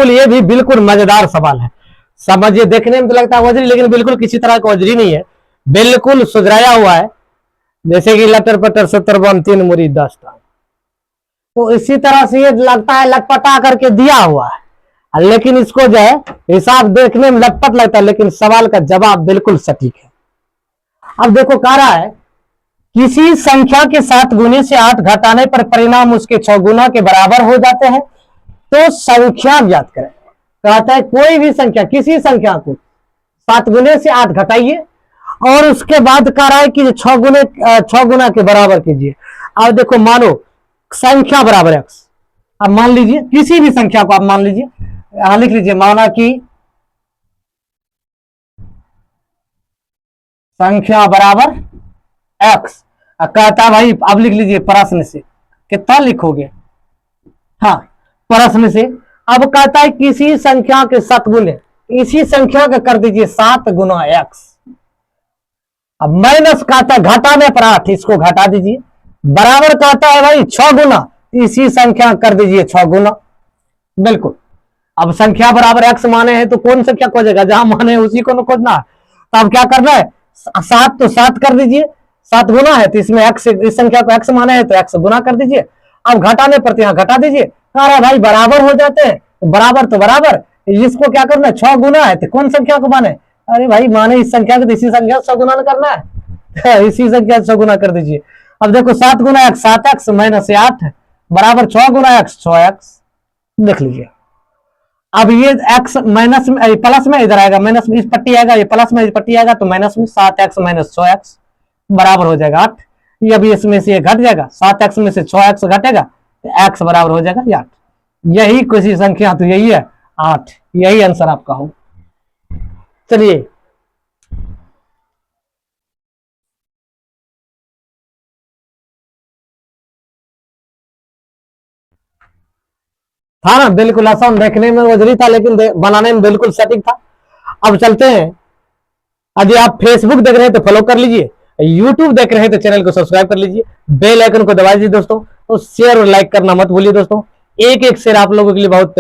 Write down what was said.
बिल्कुल ये भी बिल्कुल मजेदार सवाल है। समझिए, देखने में तो लगता है वजरी, लेकिन बिल्कुल किसी तरह का वजरी नहीं है, बिल्कुल सुधराया हुआ है। जैसे कि लटर पटर 70 3 मुरी 10 टांग, तो इसी तरह से ये लगता है लटपटा करके दिया हुआ है, लेकिन इसको जो है हिसाब देखने में लटपट लगता है, लेकिन सवाल का जवाब बिल्कुल सटीक है। अब देखो, कह रहा है किसी संख्या के 7 गुने से 8 घटाने पर परिणाम उसके 6 गुना के बराबर हो जाते हैं, तो संख्या ज्ञात करें। कहता है कोई भी संख्या, किसी संख्या को 7 गुने से 8 घटाइए और उसके बाद कह रहा है कि 6 गुना के बराबर कीजिए। अब देखो, मानो संख्या बराबर एक्स, अब मान लीजिए किसी भी संख्या को आप मान लीजिए, यहां लिख लीजिए, माना कि संख्या बराबर एक्स। कहता भाई अब लिख लीजिए प्रश्न से, कितना लिखोगे, हाँ प्रश्न से। अब कहता है किसी संख्या के 7 गुने, इसी संख्या का कर दीजिए 7 गुना एक्स। अब माइनस कहता है घटाने पर 8, इसको घटा दीजिए। बराबर कहता है भाई 6 गुना, इसी संख्या कर दीजिए 6 गुना। बिल्कुल, अब संख्या बराबर एक्स माने हैं तो कौन संख्या खोजेगा, जहां माने है उसी को न खोजना है। तो अब क्या करना है, 7 तो 7 कर दीजिए, 7 गुना है तो इसमें एक्स, इस संख्या को एक्स माने है तो एक्स गुना कर दीजिए। अब घटाने पर तो यहां घटा दीजिए। अरे भाई बराबर हो जाते हैं, बराबर तो बराबर, इसको क्या करना है, 6 गुना है तो कौन संख्या को माने, अरे भाई माने इस संख्या को, तो इसी संख्या 6 गुना करना है, इसी संख्या 6 गुना कर दीजिए। अब देखो 7 गुना एक्स 7 एक्स माइनस 8 बराबर 6 गुना एक्स 6 एक्स, देख लीजिए। अब ये x माइनस में प्लस में इधर आएगा, माइनस में इस पट्टी आएगा, ये प्लस में इस पट्टी आएगा, तो माइनस में 7x माइनस 6x बराबर हो जाएगा 8। ये अभी इसमें से ये घट जाएगा, 7x में से 6x घटेगा तो x बराबर हो जाएगा 8। यही किसी संख्या तो यही है 8, यही आंसर आपका हो। चलिए था ना, बिल्कुल आसान, देखने में वजरी था लेकिन बनाने में बिल्कुल सटीक था। अब चलते हैं, यदि आप फेसबुक देख रहे हैं तो फॉलो कर लीजिए, यूट्यूब देख रहे हैं तो चैनल को सब्सक्राइब कर लीजिए, बेल आइकन को दबा दीजिए दोस्तों, तो शेयर और लाइक करना मत भूलिए दोस्तों। एक एक शेयर आप लोगों के लिए बहुत